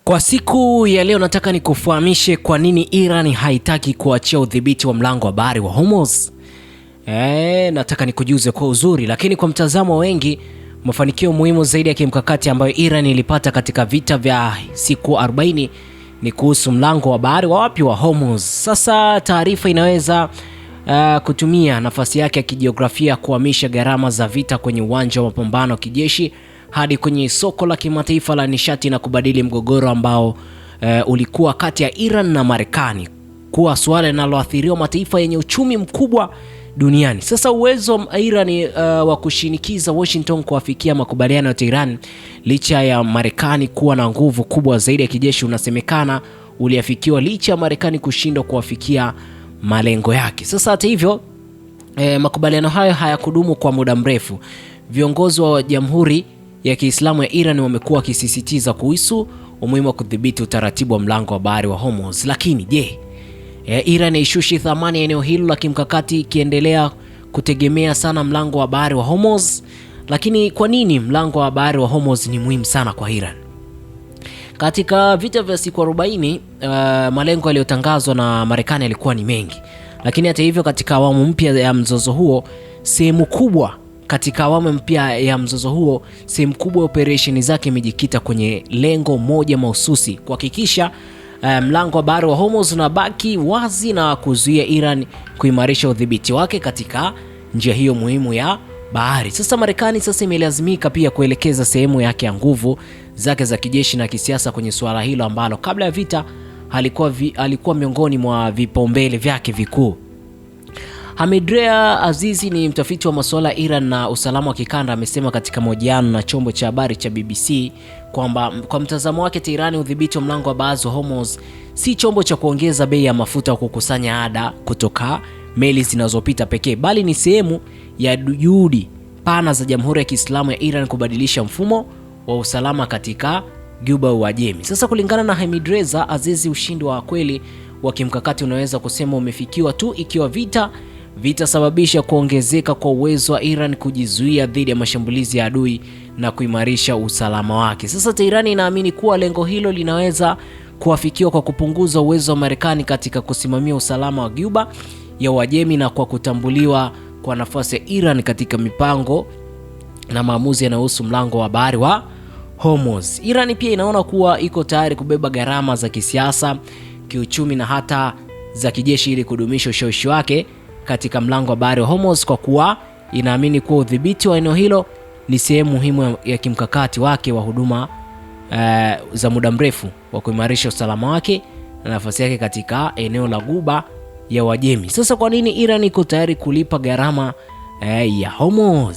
Kwa siku ya leo nataka nikufahamishe kwa nini Iran haitaki kuachia udhibiti wa mlango wa bahari wa Hormuz. Nataka nikujuze kwa uzuri, lakini kwa mtazamo wengi, mafanikio muhimu zaidi ya kimkakati ambayo Iran ilipata katika vita vya siku 40 ni kuhusu mlango wa bahari wa Hormuz. Sasa taarifa inaweza kutumia nafasi yake ya kijiografia kuhamisha gharama za vita kwenye uwanja wa mapambano kijeshi hadi kwenye soko la kimataifa la nishati na kubadili mgogoro ambao ulikuwa kati ya Iran na Marekani kuwa suala linaloathiriwa mataifa yenye uchumi mkubwa duniani. Sasa uwezo wa Iran wa kushinikiza Washington kuafikia makubaliano ya Tehran licha ya Marekani kuwa na nguvu kubwa zaidi ya kijeshi unasemekana uliafikiwa licha ya Marekani kushindwa kuafikia malengo yake. Sasa hata hivyo makubaliano hayo hayakudumu kwa muda mrefu. Viongozi wa Jamhuri ya Kiislamu ya Iran wamekuwa wakisisitiza kuhusu umuhimu wa kudhibiti utaratibu wa mlango wa bahari wa Hormuz. Lakini je, Iran haishushi thamani ya eneo hilo la kimkakati ikiendelea kutegemea sana mlango wa bahari wa Hormuz? Lakini kwa nini mlango wa bahari wa Hormuz ni muhimu sana kwa Iran? Katika vita vya siku 40, malengo yaliyotangazwa na Marekani yalikuwa ni mengi. Lakini hata hivyo katika awamu mpya ya mzozo huo, sehemu kubwa ya operesheni zake imejikita kwenye lengo moja mahususi: kuhakikisha mlango wa bahari wa Hormuz unabaki wazi na kuzuia Iran kuimarisha udhibiti wake katika njia hiyo muhimu ya bahari. Sasa Marekani imelazimika pia kuelekeza sehemu yake ya nguvu zake za kijeshi na kisiasa kwenye suala hilo ambalo kabla ya vita alikuwa miongoni mwa vipaumbele vyake vikuu. Hamidrea Azizi ni mtafiti wa masuala ya Iran na usalama wa kikanda, amesema katika mahojiano na chombo cha habari cha BBC kwamba kwa mtazamo wake Tehran, udhibiti wa mlango wa bahari wa Hormuz si chombo cha kuongeza bei ya mafuta au kukusanya ada kutoka meli zinazopita pekee, bali ni sehemu ya juhudi pana za Jamhuri ya Kiislamu ya Iran kubadilisha mfumo wa usalama katika Ghuba ya Uajemi. Sasa kulingana na Hamidreza Azizi, ushindi wa kweli wa kimkakati unaweza kusema umefikiwa tu ikiwa vitasababisha kuongezeka kwa uwezo wa Iran kujizuia dhidi ya mashambulizi ya adui na kuimarisha usalama wake. Sasa Tehran inaamini kuwa lengo hilo linaweza kuafikiwa kwa kupunguza uwezo wa Marekani katika kusimamia usalama wa Ghuba ya Uajemi na kwa kutambuliwa kwa nafasi ya Iran katika mipango na maamuzi yanayohusu mlango wa bahari wa Hormuz. Iran pia inaona kuwa iko tayari kubeba gharama za kisiasa, kiuchumi na hata za kijeshi ili kudumisha ushawishi wake katika mlango wa bahari wa Hormuz, kwa kuwa inaamini kuwa udhibiti wa eneo hilo ni sehemu muhimu ya kimkakati wake wa huduma za muda mrefu wa kuimarisha usalama wake na nafasi yake katika eneo la Ghuba ya Uajemi. Sasa kwa nini Iran iko tayari kulipa gharama ya Hormuz?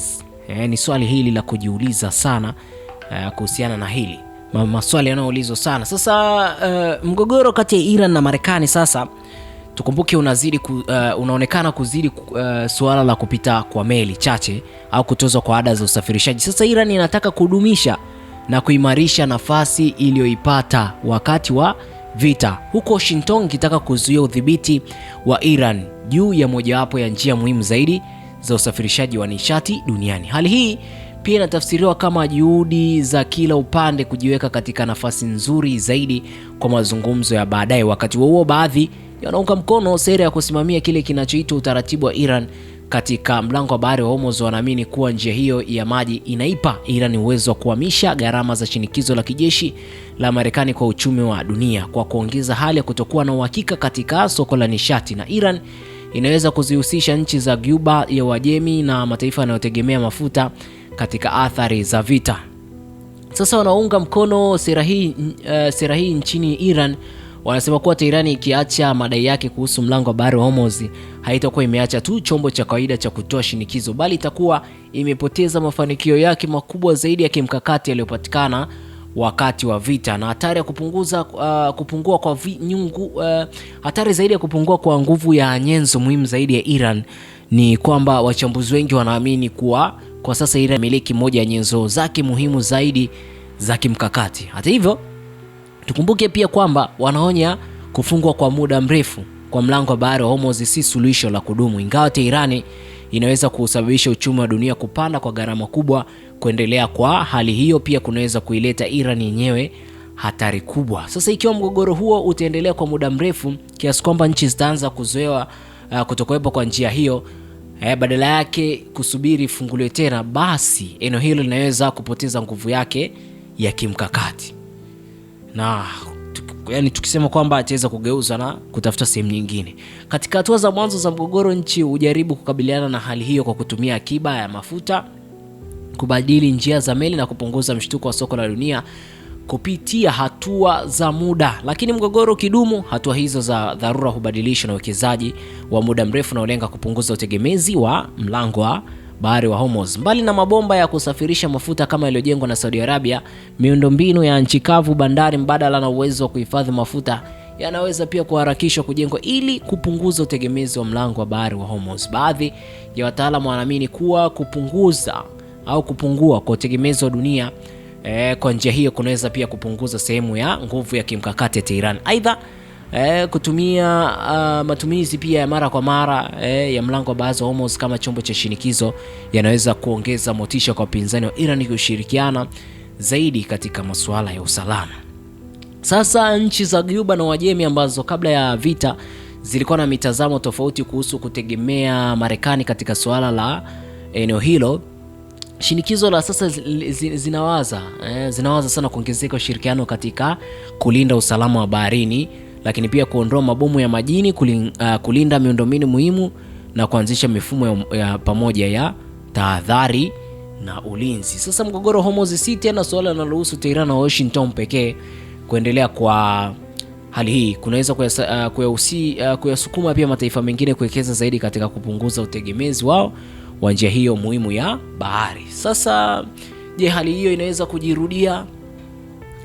Ni swali hili la kujiuliza sana kuhusiana na hili. Maswali yanayoulizwa sana. Sasa mgogoro kati ya Iran na Marekani sasa tukumbuke unaonekana kuzidi suala la kupita kwa meli chache au kutozwa kwa ada za usafirishaji. Sasa Iran inataka kudumisha na kuimarisha nafasi iliyoipata wakati wa vita, huko Washington ikitaka kuzuia udhibiti wa Iran juu ya mojawapo ya njia muhimu zaidi za usafirishaji wa nishati duniani. Hali hii pia inatafsiriwa kama juhudi za kila upande kujiweka katika nafasi nzuri zaidi kwa mazungumzo ya baadaye. Wakati huo baadhi wanaunga mkono sera ya kusimamia kile kinachoitwa utaratibu wa Iran katika mlango wa bahari wa Hormuz. Wanaamini kuwa njia hiyo ya maji inaipa Iran uwezo wa kuhamisha gharama za shinikizo la kijeshi la Marekani kwa uchumi wa dunia, kwa kuongeza hali ya kutokuwa na uhakika katika soko la nishati, na Iran inaweza kuzihusisha nchi za Ghuba ya Uajemi na mataifa yanayotegemea mafuta katika athari za vita. Sasa wanaunga mkono sera hii nchini Iran wanasema kuwa Tehran ikiacha madai yake kuhusu mlango wa bahari wa Hormuz haitakuwa imeacha tu chombo cha kawaida cha kutoa shinikizo, bali itakuwa imepoteza mafanikio yake makubwa zaidi ya kimkakati yaliyopatikana wakati wa vita. Na hatari zaidi ya kupungua kwa nguvu ya nyenzo muhimu zaidi ya Iran ni kwamba wachambuzi wengi wanaamini kuwa kwa sasa Iran miliki moja ya nyenzo zake muhimu zaidi za kimkakati. Hata hivyo tukumbuke pia kwamba wanaonya kufungwa kwa muda mrefu kwa mlango wa bahari wa Hormuz si suluhisho la kudumu. Ingawa Tehran inaweza kusababisha uchumi wa dunia kupanda kwa gharama kubwa, kuendelea kwa hali hiyo pia kunaweza kuileta Iran yenyewe hatari kubwa. Sasa ikiwa mgogoro huo utaendelea kwa muda mrefu kiasi kwamba nchi zitaanza kuzoea kutokuwepo kwa njia hiyo, badala yake kusubiri funguliwe tena, basi eneo hilo linaweza kupoteza nguvu yake ya kimkakati. Na tukisema kwamba ataweza kugeuza na kutafuta sehemu nyingine. Katika hatua za mwanzo za mgogoro, nchi hujaribu kukabiliana na hali hiyo kwa kutumia akiba ya mafuta, kubadili njia za meli na kupunguza mshtuko wa soko la dunia kupitia hatua za muda. Lakini mgogoro kidumu, hatua hizo za dharura hubadilishwa na uwekezaji wa muda mrefu na ulenga kupunguza utegemezi wa mlango wa bahari wa Hormuz. Mbali na mabomba ya kusafirisha mafuta kama yaliyojengwa na Saudi Arabia, miundombinu ya nchi kavu, bandari mbadala na uwezo wa kuhifadhi mafuta yanaweza pia kuharakishwa kujengwa ili kupunguza utegemezi wa mlango wa bahari wa Hormuz. Baadhi ya wataalamu wanaamini kuwa kupungua kwa utegemezi wa dunia kwa njia hiyo kunaweza pia kupunguza sehemu ya nguvu ya kimkakati ya Tehran. Aidha, kutumia matumizi pia ya mara kwa mara ya mlango wa bahari wa Hormuz kama chombo cha shinikizo yanaweza kuongeza motisha kwa wapinzani wa Iran kushirikiana zaidi katika masuala ya usalama. Sasa nchi za Ghuba na Uajemi ambazo kabla ya vita zilikuwa na mitazamo tofauti kuhusu kutegemea Marekani katika suala la eneo hilo, shinikizo la sasa zinawaza sana kuongezeka ushirikiano katika kulinda usalama wa baharini, lakini pia kuondoa mabomu ya majini, kulinda miundombinu muhimu na kuanzisha mifumo ya pamoja ya tahadhari na ulinzi. Sasa mgogoro Hormuz si tena suala linalohusu Tehran na Washington pekee. Kuendelea kwa hali hii kunaweza kuyasukuma pia mataifa mengine kuwekeza zaidi katika kupunguza utegemezi wao wa njia hiyo muhimu ya bahari. Sasa je, hali hiyo inaweza kujirudia?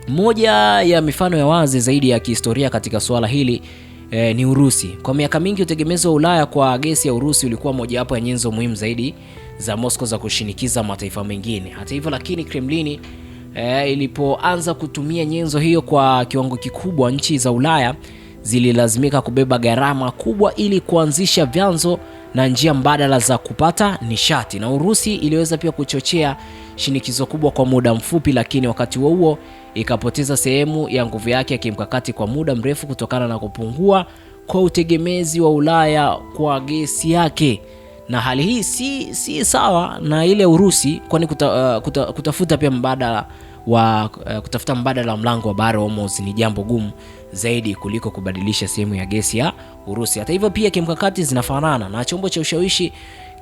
Moja ya mifano ya wazi zaidi ya kihistoria katika suala hili ni Urusi. Kwa miaka mingi utegemezi wa Ulaya kwa gesi ya Urusi ulikuwa mojawapo ya nyenzo muhimu zaidi za Moscow za kushinikiza mataifa mengine. Hata hivyo, lakini Kremlin ilipoanza kutumia nyenzo hiyo kwa kiwango kikubwa, nchi za Ulaya zililazimika kubeba gharama kubwa ili kuanzisha vyanzo na njia mbadala za kupata nishati. Na Urusi iliweza pia kuchochea shinikizo kubwa kwa muda mfupi, lakini wakati huo ikapoteza sehemu ya nguvu yake ya kimkakati kwa muda mrefu kutokana na kupungua kwa utegemezi wa Ulaya kwa gesi yake. Na hali hii si sawa na ile Urusi, kwani kutafuta pia kutafuta mbadala wa mlango wa bahari wa Hormuz ni jambo gumu zaidi kuliko kubadilisha sehemu ya gesi ya Urusi. Hata hivyo, pia kimkakati zinafanana, na chombo cha ushawishi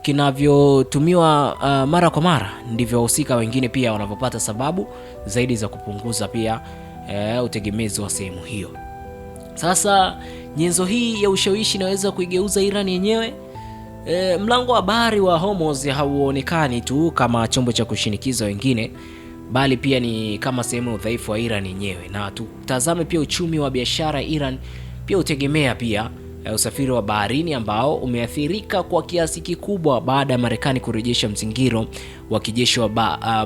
kinavyotumiwa mara kwa mara ndivyo wahusika wengine pia wanavyopata sababu zaidi za kupunguza pia utegemezi wa sehemu hiyo. Sasa nyenzo hii ya ushawishi inaweza kuigeuza Iran yenyewe. Mlango wa bahari wa Hormuz hauonekani tu kama chombo cha kushinikiza wengine, bali pia ni kama sehemu ya udhaifu wa Iran yenyewe. Na tutazame pia uchumi wa biashara. Iran pia utegemea pia usafiri wa baharini ambao umeathirika kwa kiasi kikubwa baada ya Marekani kurejesha mzingiro wa kijeshi wa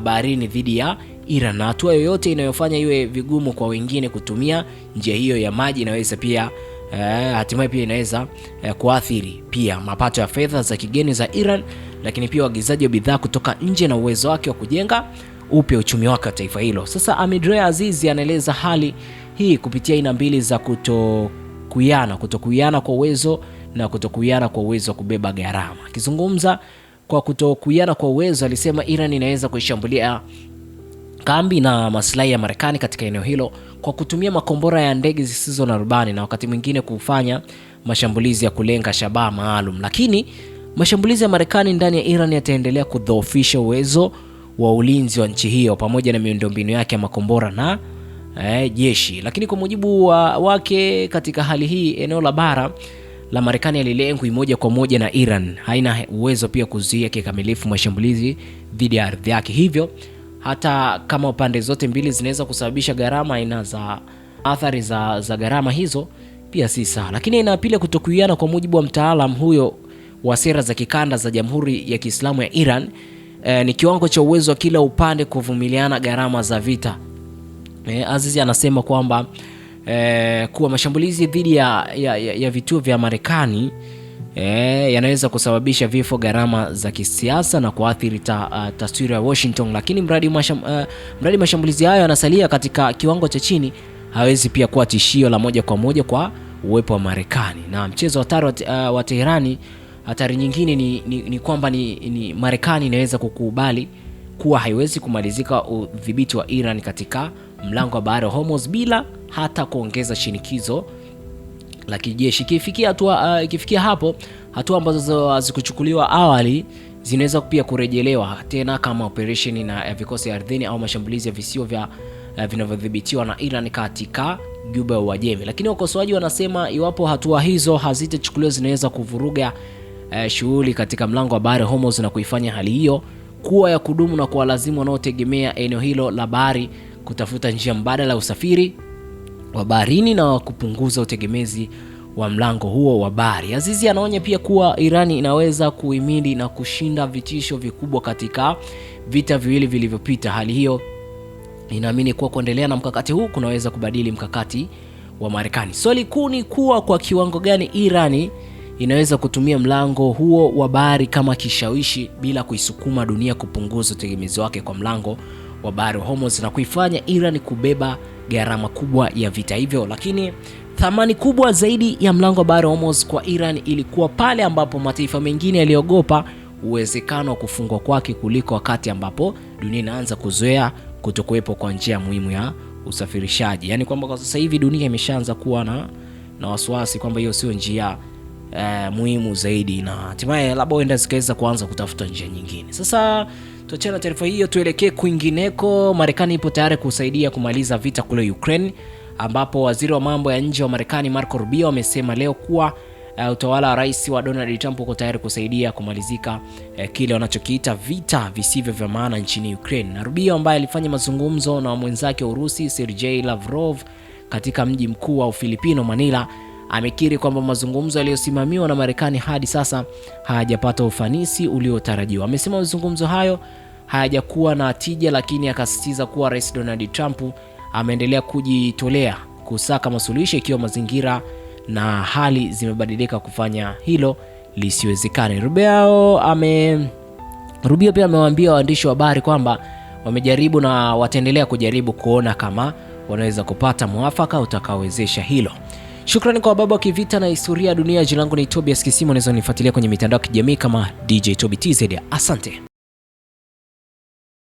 baharini dhidi ya Iran. Na hatua yoyote inayofanya iwe vigumu kwa wengine kutumia njia hiyo ya maji inaweza pia hatimaye pia inaweza kuathiri pia mapato ya fedha za kigeni za Iran, lakini pia uagizaji wa bidhaa kutoka nje na uwezo wake wa kujenga upya uchumi wake wa taifa hilo. Sasa Ahmed Reza Azizi anaeleza hali hii kupitia aina mbili za kutokuiana kwa uwezo na kutokuiana kwa uwezo wa kubeba gharama. Akizungumza kwa kutokuiana kwa uwezo, alisema Iran inaweza kuishambulia kambi na maslahi ya Marekani katika eneo hilo kwa kutumia makombora ya ndege zisizo na rubani na wakati mwingine kufanya mashambulizi ya kulenga shabaha maalum. Lakini mashambulizi ya Marekani ndani ya Iran yataendelea kudhoofisha uwezo wa ulinzi wa nchi hiyo pamoja na miundombinu yake ya makombora na jeshi. Lakini kwa mujibu wake, katika hali hii eneo la bara la Marekani yalilengwa moja kwa moja na Iran haina uwezo pia kuzuia kikamilifu mashambulizi dhidi ya ardhi yake. Hivyo hata kama pande zote mbili zinaweza kusababisha gharama, aina za athari za gharama hizo pia si sawa. Lakini aina pili kutokuiana, kwa mujibu wa mtaalamu huyo wa sera za kikanda za Jamhuri ya Kiislamu ya Iran, ni kiwango cha uwezo wa kila upande kuvumiliana gharama za vita. Azizi anasema kwamba kuwa mashambulizi dhidi ya vituo vya Marekani yanaweza kusababisha vifo, gharama za kisiasa na kuathiri taswira ya Washington. Lakini mradi mashambulizi hayo yanasalia katika kiwango cha chini, hawezi pia kuwa tishio la moja kwa moja kwa uwepo wa Marekani. Na mchezo wa Teherani, hatari nyingine ni kwamba ni Marekani inaweza kukubali kuwa haiwezi kumalizika udhibiti wa Iran katika mlango wa bahari wa Hormuz bila hata kuongeza shinikizo la kijeshi. Ikifikia hapo, hatua ambazo hazikuchukuliwa awali zinaweza pia kurejelewa tena, kama operation na vikosi ardhini au mashambulizi ya visio vinavyodhibitiwa na Iran katika Ghuba ya Uajemi. Lakini wakosoaji wanasema iwapo hatua hizo hazitachukuliwa, zinaweza kuvuruga shughuli katika mlango wa bahari Hormuz na kuifanya hali hiyo kuwa ya kudumu na kuwalazimu wanaotegemea eneo hilo la bahari kutafuta njia mbadala ya usafiri wa baharini na kupunguza utegemezi wa mlango huo wa bahari. Azizi anaonya pia kuwa Irani inaweza kuhimili na kushinda vitisho vikubwa katika vita viwili vilivyopita. Hali hiyo inaamini kuwa kuendelea na mkakati huu kunaweza kubadili mkakati wa Marekani. Swali kuu ni kuwa kwa kiwango gani Irani inaweza kutumia mlango huo wa bahari kama kishawishi bila kuisukuma dunia kupunguza utegemezi wake kwa mlango wa bahari wa Hormuz na kuifanya Iran kubeba gharama kubwa ya vita hivyo. Lakini thamani kubwa zaidi ya mlango wa bahari wa Hormuz kwa Iran ilikuwa pale ambapo mataifa mengine yaliogopa uwezekano wa kufungwa kwake kuliko wakati ambapo dunia inaanza kuzoea kutokuwepo kwa njia muhimu ya usafirishaji. Yani kwamba kwa sasa hivi dunia imeshaanza kuwa na wasiwasi kwamba hiyo sio njia muhimu zaidi, na hatimaye labda wenda zikaweza kuanza kutafuta njia nyingine. Sasa tuachana taarifa hiyo, tuelekee kwingineko. Marekani ipo tayari kusaidia kumaliza vita kule Ukraine, ambapo waziri wa mambo ya nje wa Marekani Marco Rubio amesema leo kuwa utawala wa rais wa Donald Trump uko tayari kusaidia kumalizika kile wanachokiita vita visivyo vya maana nchini Ukraine. Na Rubio ambaye alifanya mazungumzo na mwenzake wa Urusi Sergei Lavrov katika mji mkuu wa Ufilipino Manila, amekiri kwamba mazungumzo yaliyosimamiwa na Marekani hadi sasa hayajapata ufanisi uliotarajiwa. Amesema mazungumzo hayo hayajakuwa na tija, lakini akasisitiza kuwa Rais Donald Trump ameendelea kujitolea kusaka masuluhisho ikiwa mazingira na hali zimebadilika kufanya hilo lisiwezekane. Rubio pia amewaambia waandishi wa habari kwamba wamejaribu na wataendelea kujaribu kuona kama wanaweza kupata mwafaka utakaowezesha hilo. Shukrani kwa baba kivita na historia ya dunia. Jina langu ni Tobias Kisimo, unaweza nifuatilia kwenye mitandao ya kijamii kama DJ Tobi TZ. Asante.